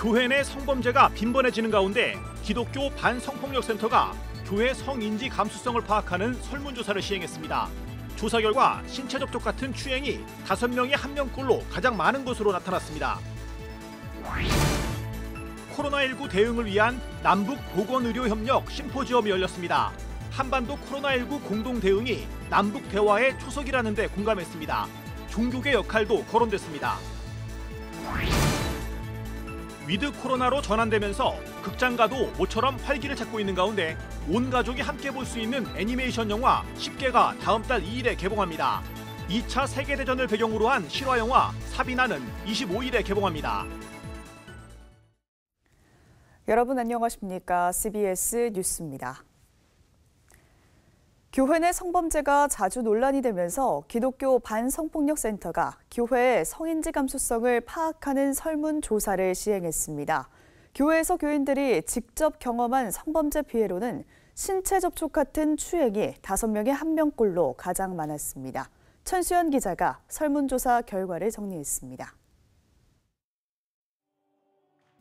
교회 내 성범죄가 빈번해지는 가운데 기독교 반성폭력센터가 교회 성인지 감수성을 파악하는 설문조사를 시행했습니다. 조사 결과 신체 접촉 같은 추행이 5명에 1명꼴로 가장 많은 것으로 나타났습니다. 코로나19 대응을 위한 남북 보건의료협력 심포지엄이 열렸습니다. 한반도 코로나19 공동 대응이 남북 대화의 초석이라는 데 공감했습니다. 종교계 역할도 거론됐습니다. 위드 코로나로 전환되면서 극장가도 모처럼 활기를 찾고 있는 가운데 온 가족이 함께 볼 수 있는 애니메이션 영화 10개가 다음 달 2일에 개봉합니다. 2차 세계대전을 배경으로 한 실화영화 사비나는 25일에 개봉합니다. 여러분 안녕하십니까? CBS 뉴스입니다. 교회 내 성범죄가 자주 논란이 되면서 기독교 반성폭력센터가 교회의 성인지 감수성을 파악하는 설문조사를 시행했습니다. 교회에서 교인들이 직접 경험한 성범죄 피해로는 신체 접촉 같은 추행이 5명에 1명꼴로 가장 많았습니다. 천수연 기자가 설문조사 결과를 정리했습니다.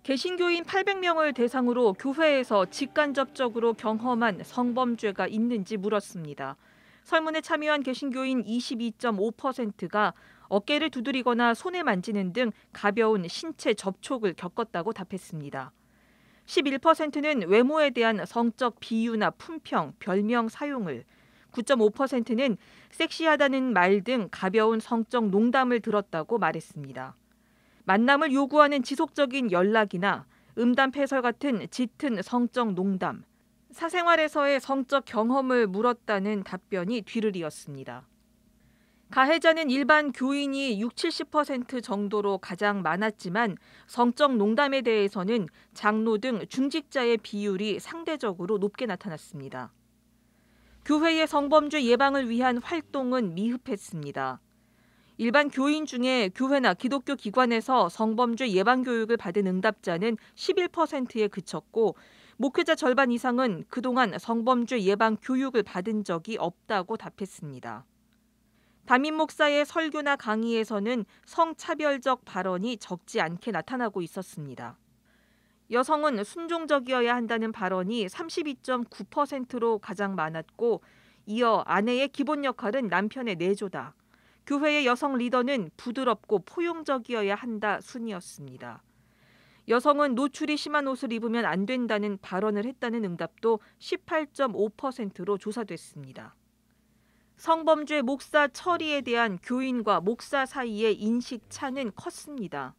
개신교인 800명을 대상으로 교회에서 직간접적으로 경험한 성범죄가 있는지 물었습니다. 설문에 참여한 개신교인 22.5%가 어깨를 두드리거나 손을 만지는 등 가벼운 신체 접촉을 겪었다고 답했습니다. 11%는 외모에 대한 성적 비유나 품평, 별명 사용을, 9.5%는 섹시하다는 말 등 가벼운 성적 농담을 들었다고 말했습니다. 만남을 요구하는 지속적인 연락이나 음담패설 같은 짙은 성적 농담, 사생활에서의 성적 경험을 물었다는 답변이 뒤를 이었습니다. 가해자는 일반 교인이 60-70% 정도로 가장 많았지만 성적 농담에 대해서는 장로 등 중직자의 비율이 상대적으로 높게 나타났습니다. 교회의 성범죄 예방을 위한 활동은 미흡했습니다. 일반 교인 중에 교회나 기독교 기관에서 성범죄 예방 교육을 받은 응답자는 11%에 그쳤고 목회자 절반 이상은 그동안 성범죄 예방 교육을 받은 적이 없다고 답했습니다. 담임 목사의 설교나 강의에서는 성차별적 발언이 적지 않게 나타나고 있었습니다. 여성은 순종적이어야 한다는 발언이 32.9%로 가장 많았고 이어 아내의 기본 역할은 남편의 내조다. 교회의 여성 리더는 부드럽고 포용적이어야 한다 순이었습니다. 여성은 노출이 심한 옷을 입으면 안 된다는 발언을 했다는 응답도 18.5%로 조사됐습니다. 성범죄 목사 처리에 대한 교인과 목사 사이의 인식 차는 컸습니다.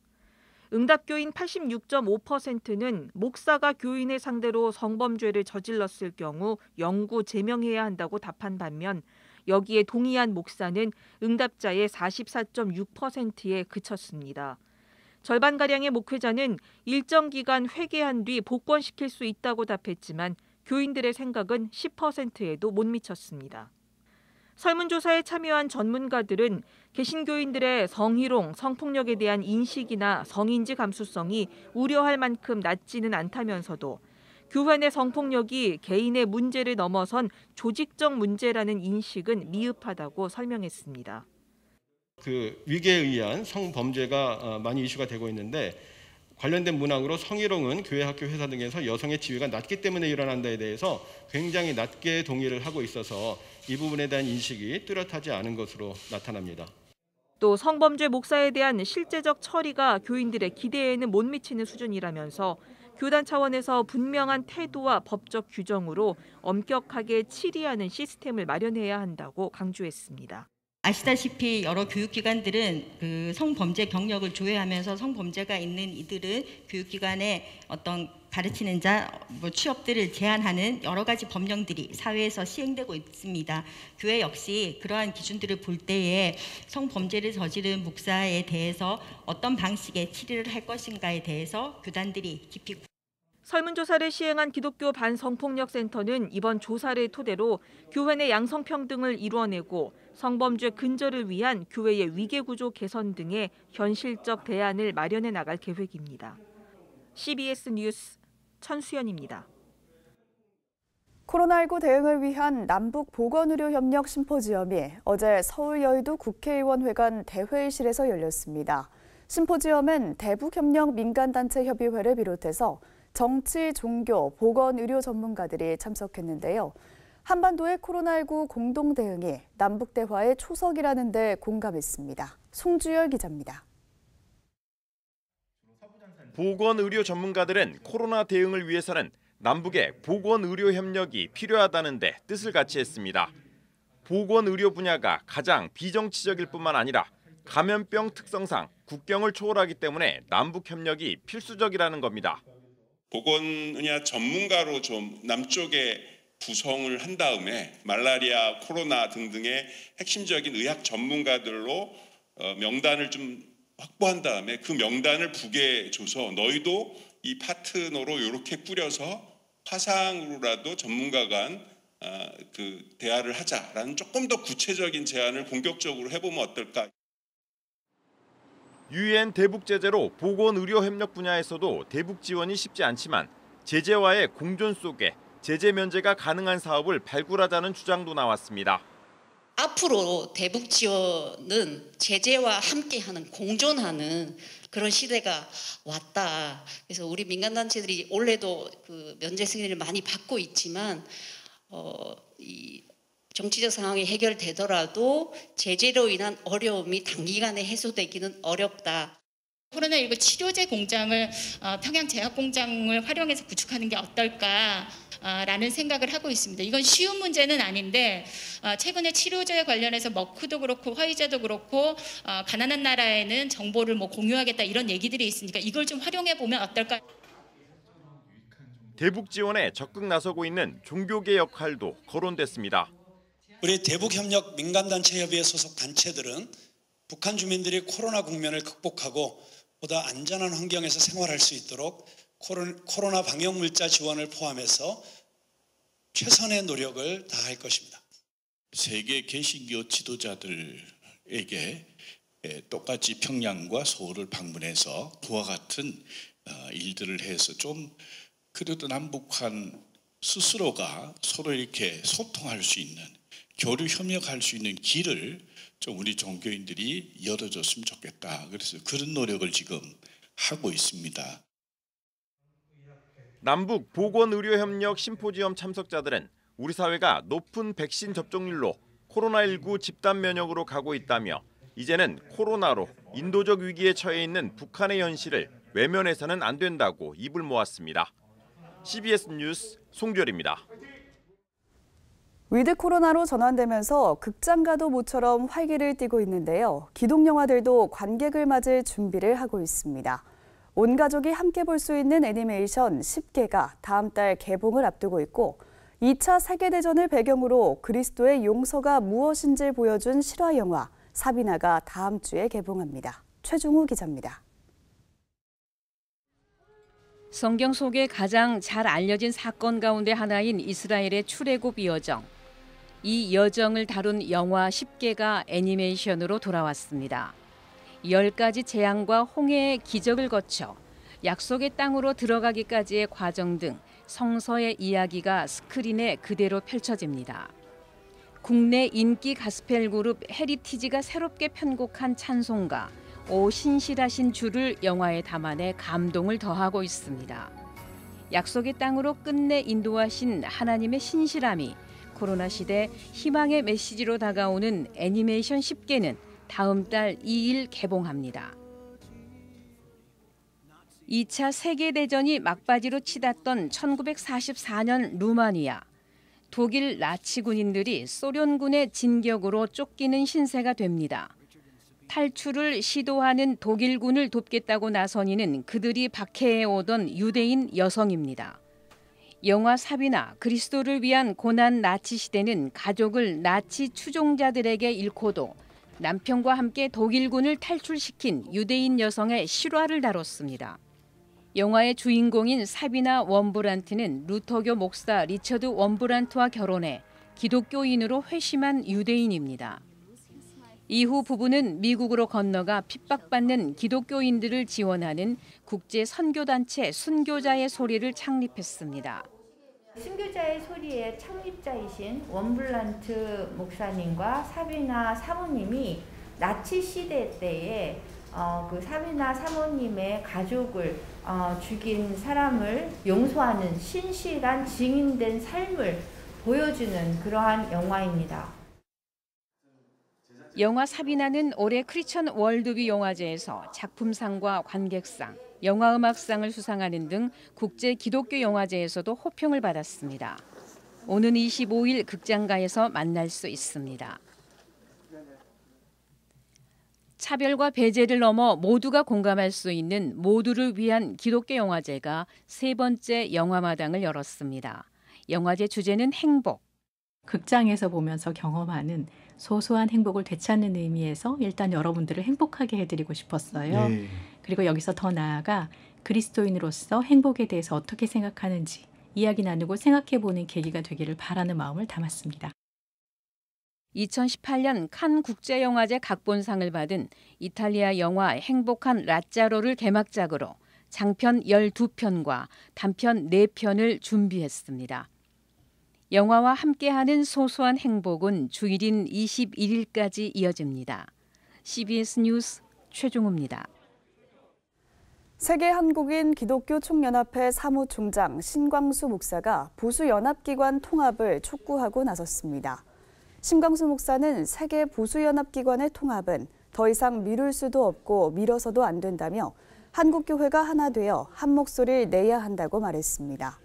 응답교인 86.5%는 목사가 교인을 상대로 성범죄를 저질렀을 경우 영구 제명해야 한다고 답한 반면 여기에 동의한 목사는 응답자의 44.6%에 그쳤습니다. 절반가량의 목회자는 일정 기간 회개한 뒤 복권시킬 수 있다고 답했지만 교인들의 생각은 10%에도 못 미쳤습니다. 설문조사에 참여한 전문가들은 개신교인들의 성희롱, 성폭력에 대한 인식이나 성인지 감수성이 우려할 만큼 낮지는 않다면서도 교회 내 성폭력이 개인의 문제를 넘어선 조직적 문제라는 인식은 미흡하다고 설명했습니다. 위계에 의한 성범죄가 많이 이슈가 되고 있는데 관련된 문항으로 성희롱은 교회, 학교, 회사 등에서 여성의 지위가 낮기 때문에 일어난다에 대해서 굉장히 낮게 동의를 하고 있어서 이 부분에 대한 인식이 뚜렷하지 않은 것으로 나타납니다. 또 성범죄 목사에 대한 실제적 처리가 교인들의 기대에는 못 미치는 수준이라면서 교단 차원에서 분명한 태도와 법적 규정으로 엄격하게 치리하는 시스템을 마련해야 한다고 강조했습니다. 아시다시피 여러 교육기관들은 성범죄 경력을 조회하면서 성범죄가 있는 이들은 교육기관의 어떤 가르치는 자, 취업들을 제한하는 여러 가지 법령들이 사회에서 시행되고 있습니다. 교회 역시 그러한 기준들을 볼 때에 성범죄를 저지른 목사에 대해서 어떤 방식의 치료를 할 것인가에 대해서 교단들이 깊이 설문조사를 시행한 기독교 반성폭력센터는 이번 조사를 토대로 교회 내 양성평등을 이루어내고 성범죄 근절을 위한 교회의 위계구조 개선 등의 현실적 대안을 마련해 나갈 계획입니다. CBS 뉴스 천수연입니다. 코로나19 대응을 위한 남북 보건의료협력 심포지엄이 어제 서울 여의도 국회의원회관 대회의실에서 열렸습니다. 심포지엄엔 대북협력 민간단체협의회를 비롯해서 정치, 종교, 보건, 의료 전문가들이 참석했는데요. 한반도의 코로나19 공동 대응이 남북 대화의 초석이라는 데 공감했습니다. 송주열 기자입니다. 보건의료 전문가들은 코로나 대응을 위해서는 남북의 보건의료 협력이 필요하다는 데 뜻을 같이 했습니다. 보건의료 분야가 가장 비정치적일 뿐만 아니라 감염병 특성상 국경을 초월하기 때문에 남북 협력이 필수적이라는 겁니다. 보건 분야 전문가로 좀 남쪽에 구성을 한 다음에 말라리아, 코로나 등등의 핵심적인 의학 전문가들로 명단을 좀 확보한 다음에 그 명단을 북에 줘서 너희도 이 파트너로 이렇게 꾸려서 화상으로라도 전문가 간 그 대화를 하자라는 조금 더 구체적인 제안을 본격적으로 해보면 어떨까. 유엔 대북 제재로 보건 의료 협력 분야에서도 대북 지원이 쉽지 않지만 제재와의 공존 속에 제재 면제가 가능한 사업을 발굴하자는 주장도 나왔습니다. 앞으로 대북 지원은 제재와 함께하는 공존하는 그런 시대가 왔다. 그래서 우리 민간단체들이 올해도 그 면제 승인을 많이 받고 있지만 이 정치적 상황이 해결되더라도 제재로 인한 어려움이 단기간에 해소되기는 어렵다. 코로나19 치료제 공장을 평양제약공장을 활용해서 구축하는 게 어떨까라는 생각을 하고 있습니다. 이건 쉬운 문제는 아닌데 최근에 치료제 관련해서 머크도 그렇고 화이자도 그렇고 가난한 나라에는 정보를 공유하겠다 이런 얘기들이 있으니까 이걸 좀 활용해 보면 어떨까. 대북 지원에 적극 나서고 있는 종교계 역할도 거론됐습니다. 우리 대북협력 민간단체협의회 소속 단체들은 북한 주민들이 코로나 국면을 극복하고 보다 안전한 환경에서 생활할 수 있도록 코로나 방역 물자 지원을 포함해서 최선의 노력을 다할 것입니다. 세계 개신교 지도자들에게 똑같이 평양과 서울을 방문해서 그와 같은 일들을 해서 좀 그래도 남북한 스스로가 서로 이렇게 소통할 수 있는 교류 협력할 수 있는 길을 좀 우리 종교인들이 열어줬으면 좋겠다. 그래서 그런 노력을 지금 하고 있습니다. 남북 보건의료협력 심포지엄 참석자들은 우리 사회가 높은 백신 접종률로 코로나19 집단 면역으로 가고 있다며 이제는 코로나로 인도적 위기에 처해 있는 북한의 현실을 외면해서는 안 된다고 입을 모았습니다. CBS 뉴스 송주열입니다. 위드 코로나로 전환되면서 극장가도 모처럼 활기를 띠고 있는데요. 기동 영화들도 관객을 맞을 준비를 하고 있습니다. 온 가족이 함께 볼 수 있는 애니메이션 10개가 다음 달 개봉을 앞두고 있고 2차 세계대전을 배경으로 그리스도의 용서가 무엇인지 보여준 실화 영화 사비나가 다음 주에 개봉합니다. 최중우 기자입니다. 성경 속에 가장 잘 알려진 사건 가운데 하나인 이스라엘의 출애굽 여정. 이 여정을 다룬 영화 10개가 애니메이션으로 돌아왔습니다. 10가지 재앙과 홍해의 기적을 거쳐 약속의 땅으로 들어가기까지의 과정 등 성서의 이야기가 스크린에 그대로 펼쳐집니다. 국내 인기 가스펠 그룹 헤리티지가 새롭게 편곡한 찬송가 오 신실하신 주를 영화에 담아내 감동을 더하고 있습니다. 약속의 땅으로 끝내 인도하신 하나님의 신실함이 코로나 시대 희망의 메시지로 다가오는 애니메이션 10개는 다음 달 2일 개봉합니다. 2차 세계대전이 막바지로 치닫던 1944년 루마니아. 독일 나치 군인들이 소련군의 진격으로 쫓기는 신세가 됩니다. 탈출을 시도하는 독일군을 돕겠다고 나선 이는 그들이 박해해오던 유대인 여성입니다. 영화 사비나 그리스도를 위한 고난 나치 시대는 가족을 나치 추종자들에게 잃고도 남편과 함께 독일군을 탈출시킨 유대인 여성의 실화를 다뤘습니다. 영화의 주인공인 사비나 원브란트는 루터교 목사 리처드 원브란트와 결혼해 기독교인으로 회심한 유대인입니다. 이후 부부는 미국으로 건너가 핍박받는 기독교인들을 지원하는 국제 선교단체 순교자의 소리를 창립했습니다. 순교자의 소리의 창립자이신 원블란트 목사님과 사비나 사모님이 나치 시대 때에 그 사위나 사모님의 가족을 죽인 사람을 용서하는 신실한 증인된 삶을 보여주는 그러한 영화입니다. 영화 사비나는 올해 크리스천 월드비 영화제에서 작품상과 관객상, 영화음악상을 수상하는 등 국제 기독교 영화제에서도 호평을 받았습니다. 오는 25일 극장가에서 만날 수 있습니다. 차별과 배제를 넘어 모두가 공감할 수 있는 모두를 위한 기독교 영화제가 세 번째 영화마당을 열었습니다. 영화제 주제는 행복. 극장에서 보면서 경험하는 소소한 행복을 되찾는 의미에서 일단 여러분들을 행복하게 해드리고 싶었어요. 네. 그리고 여기서 더 나아가 그리스도인으로서 행복에 대해서 어떻게 생각하는지 이야기 나누고 생각해보는 계기가 되기를 바라는 마음을 담았습니다. 2018년 칸 국제영화제 각본상을 받은 이탈리아 영화 행복한 라짜로를 개막작으로 장편 12편과 단편 4편을 준비했습니다. 영화와 함께하는 소소한 행복은 주일인 21일까지 이어집니다. CBS 뉴스 최종우입니다. 세계한국인 기독교 총연합회 사무총장 신광수 목사가 보수연합기관 통합을 촉구하고 나섰습니다. 신광수 목사는 세계 보수연합기관의 통합은 더 이상 미룰 수도 없고 미뤄서도 안 된다며 한국교회가 하나 되어 한 목소리를 내야 한다고 말했습니다.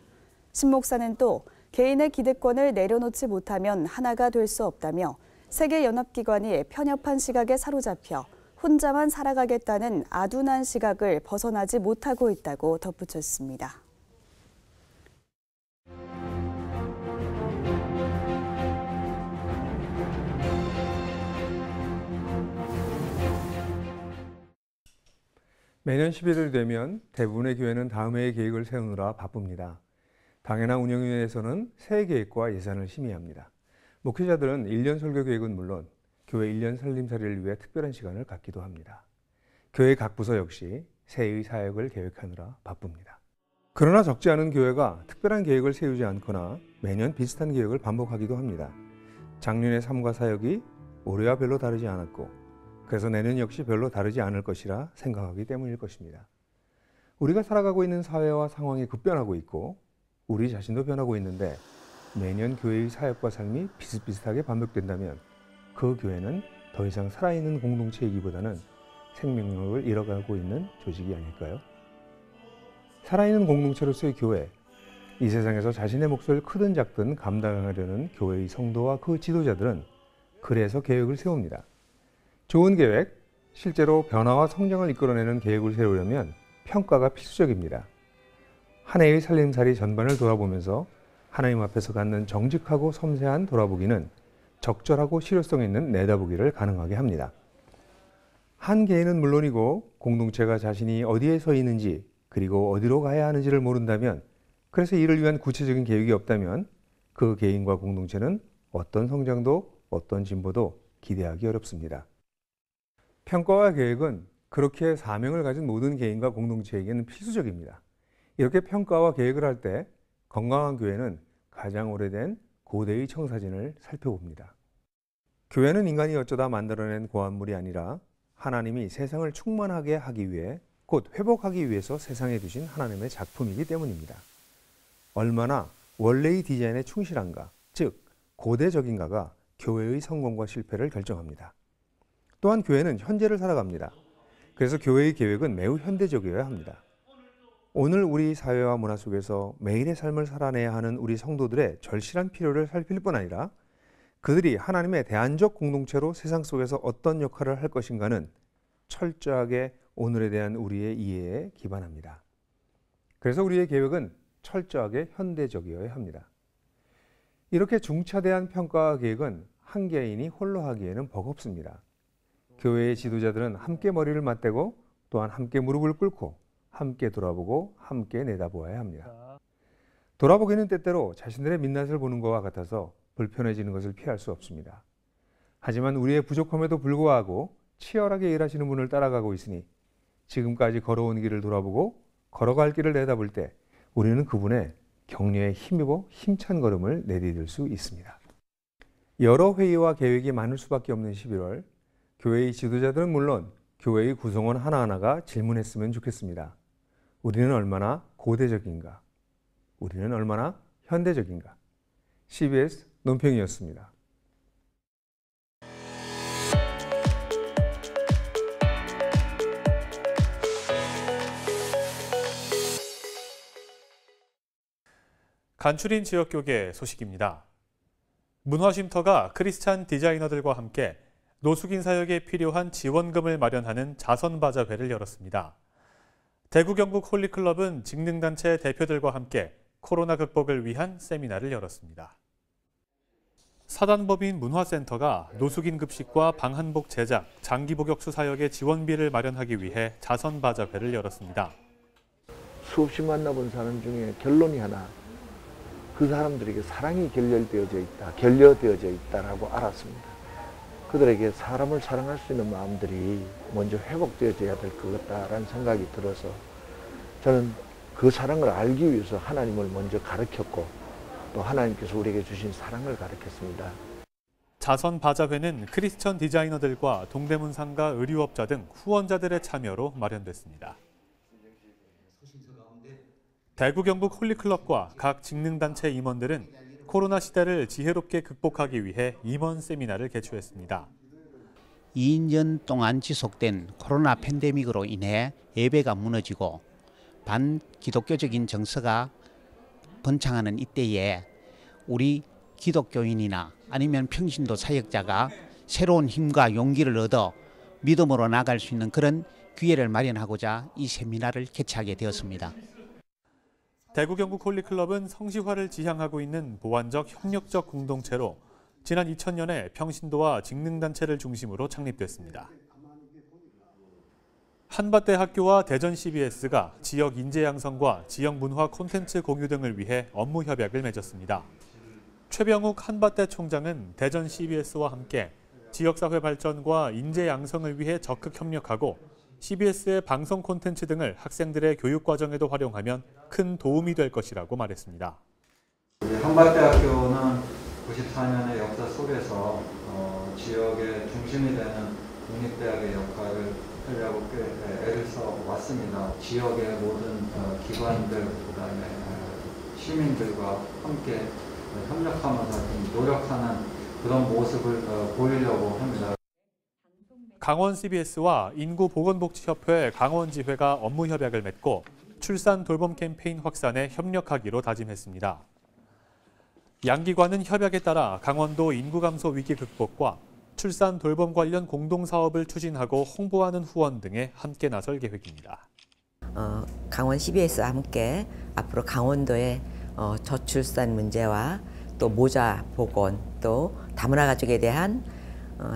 신 목사는 또 개인의 기득권을 내려놓지 못하면 하나가 될 수 없다며 세계연합기관이 편협한 시각에 사로잡혀 혼자만 살아가겠다는 아둔한 시각을 벗어나지 못하고 있다고 덧붙였습니다. 매년 11월 되면 대부분의 교회는 다음 해의 계획을 세우느라 바쁩니다. 당연한 운영위원회에서는 새해 계획과 예산을 심의합니다. 목회자들은 1년 설교 계획은 물론 교회 1년 살림살이를 위해 특별한 시간을 갖기도 합니다. 교회 각 부서 역시 새해의 사역을 계획하느라 바쁩니다. 그러나 적지 않은 교회가 특별한 계획을 세우지 않거나 매년 비슷한 계획을 반복하기도 합니다. 작년의 삶과 사역이 올해와 별로 다르지 않았고 그래서 내년 역시 별로 다르지 않을 것이라 생각하기 때문일 것입니다. 우리가 살아가고 있는 사회와 상황이 급변하고 있고 우리 자신도 변하고 있는데 매년 교회의 사역과 삶이 비슷비슷하게 반복된다면 그 교회는 더 이상 살아있는 공동체이기보다는 생명력을 잃어가고 있는 조직이 아닐까요? 살아있는 공동체로서의 교회, 이 세상에서 자신의 몫을 크든 작든 감당하려는 교회의 성도와 그 지도자들은 그래서 계획을 세웁니다. 좋은 계획, 실제로 변화와 성장을 이끌어내는 계획을 세우려면 평가가 필수적입니다. 한 해의 살림살이 전반을 돌아보면서 하나님 앞에서 갖는 정직하고 섬세한 돌아보기는 적절하고 실효성 있는 내다보기를 가능하게 합니다. 한 개인은 물론이고 공동체가 자신이 어디에 서 있는지 그리고 어디로 가야 하는지를 모른다면, 그래서 이를 위한 구체적인 계획이 없다면 그 개인과 공동체는 어떤 성장도 어떤 진보도 기대하기 어렵습니다. 평가와 계획은 그렇게 사명을 가진 모든 개인과 공동체에게는 필수적입니다. 이렇게 평가와 계획을 할 때 건강한 교회는 가장 오래된 고대의 청사진을 살펴봅니다. 교회는 인간이 어쩌다 만들어낸 고안물이 아니라 하나님이 세상을 충만하게 하기 위해, 곧 회복하기 위해서 세상에 두신 하나님의 작품이기 때문입니다. 얼마나 원래의 디자인에 충실한가, 즉 고대적인가가 교회의 성공과 실패를 결정합니다. 또한 교회는 현재를 살아갑니다. 그래서 교회의 계획은 매우 현대적이어야 합니다. 오늘 우리 사회와 문화 속에서 매일의 삶을 살아내야 하는 우리 성도들의 절실한 필요를 살필 뿐 아니라 그들이 하나님의 대안적 공동체로 세상 속에서 어떤 역할을 할 것인가는 철저하게 오늘에 대한 우리의 이해에 기반합니다. 그래서 우리의 계획은 철저하게 현대적이어야 합니다. 이렇게 중차대한 평가와 계획은 한 개인이 홀로 하기에는 버겁습니다. 교회의 지도자들은 함께 머리를 맞대고 또한 함께 무릎을 꿇고 함께 돌아보고 함께 내다보아야 합니다. 돌아보기는 때때로 자신들의 민낯을 보는 것과 같아서 불편해지는 것을 피할 수 없습니다. 하지만 우리의 부족함에도 불구하고 치열하게 일하시는 분을 따라가고 있으니 지금까지 걸어온 길을 돌아보고 걸어갈 길을 내다볼 때 우리는 그분의 격려에 힘입어 힘찬 걸음을 내디딜 수 있습니다. 여러 회의와 계획이 많을 수밖에 없는 11월, 교회의 지도자들은 물론 교회의 구성원 하나하나가 질문했으면 좋겠습니다. 우리는 얼마나 고대적인가? 우리는 얼마나 현대적인가? CBS 논평이었습니다. 간추린 지역교계 소식입니다. 문화쉼터가 크리스찬 디자이너들과 함께 노숙인 사역에 필요한 지원금을 마련하는 자선바자회를 열었습니다. 대구 경북 홀리클럽은 직능단체 대표들과 함께 코로나 극복을 위한 세미나를 열었습니다. 사단법인 문화센터가 노숙인 급식과 방한복 제작, 장기복역수 사역의 지원비를 마련하기 위해 자선바자회를 열었습니다. 수없이 만나본 사람 중에 결론이 하나, 그 사람들에게 사랑이 결여되어져 있다라고 알았습니다. 그들에게 사람을 사랑할 수 있는 마음들이 먼저 회복되어져야 될 것 같다라는 생각이 들어서 저는 그 사랑을 알기 위해서 하나님을 먼저 가르쳤고 또 하나님께서 우리에게 주신 사랑을 가르쳤습니다. 자선바자회는 크리스천 디자이너들과 동대문 상가 의류업자 등 후원자들의 참여로 마련됐습니다. 대구 경북 홀리클럽과 각 직능단체 임원들은 코로나 시대를 지혜롭게 극복하기 위해 임원 세미나를 개최했습니다. 2년 동안 지속된 코로나 팬데믹으로 인해 예배가 무너지고 반기독교적인 정서가 번창하는 이때에 우리 기독교인이나 아니면 평신도 사역자가 새로운 힘과 용기를 얻어 믿음으로 나아갈 수 있는 그런 기회를 마련하고자 이 세미나를 개최하게 되었습니다. 대구 경북 홀리클럽은 성시화를 지향하고 있는 보완적 협력적 공동체로 지난 2000년에 평신도와 직능단체를 중심으로 창립됐습니다. 한밭대 학교와 대전 CBS가 지역 인재 양성과 지역 문화 콘텐츠 공유 등을 위해 업무 협약을 맺었습니다. 최병욱 한밭대 총장은 대전 CBS와 함께 지역사회 발전과 인재 양성을 위해 적극 협력하고 CBS의 방송 콘텐츠 등을 학생들의 교육 과정에도 활용하면 큰 도움이 될 것이라고 말했습니다. 한밭대학교는 94년의 역사 속에서 지역의 중심이 되는 국립대학의 역할을 하려고 꽤 애를 써 왔습니다. 지역의 모든 기관들, 그다음에 시민들과 함께 협력하면서 노력하는 그런 모습을 보이려고 합니다. 강원 CBS와 인구보건복지협회 강원지회가 업무 협약을 맺고 출산 돌봄 캠페인 확산에 협력하기로 다짐했습니다. 양 기관은 협약에 따라 강원도 인구 감소 위기 극복과 출산 돌봄 관련 공동사업을 추진하고 홍보하는 후원 등에 함께 나설 계획입니다. 강원 CBS와 함께 앞으로 강원도의 저출산 문제와 또 모자 보건, 또 다문화 가족에 대한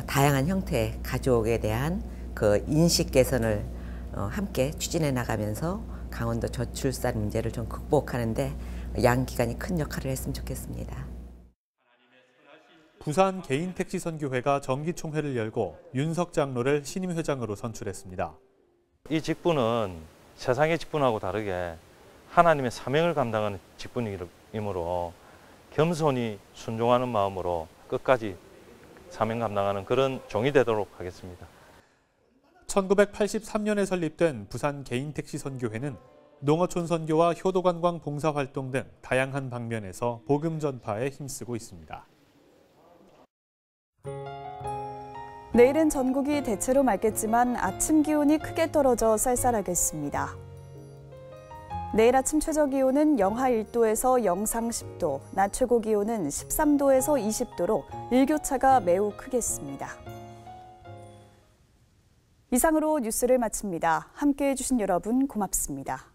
다양한 형태의 가족에 대한 그 인식 개선을 함께 추진해 나가면서 강원도 저출산 문제를 좀 극복하는데 양 기관이 큰 역할을 했으면 좋겠습니다. 부산 개인택시선교회가 정기총회를 열고 윤석 장로를 신임 회장으로 선출했습니다. 이 직분은 세상의 직분하고 다르게 하나님의 사명을 감당하는 직분이므로 겸손히 순종하는 마음으로 끝까지 사명 감당하는 그런 종이 되도록 하겠습니다. 1983년에 설립된 부산 개인택시선교회는 농어촌 선교와 효도관광 봉사활동 등 다양한 방면에서 복음 전파에 힘쓰고 있습니다. 내일은 전국이 대체로 맑겠지만 아침 기온이 크게 떨어져 쌀쌀하겠습니다. 내일 아침 최저 기온은 영하 1도에서 영상 10도, 낮 최고 기온은 13도에서 20도로 일교차가 매우 크겠습니다. 이상으로 뉴스를 마칩니다. 함께해 주신 여러분 고맙습니다.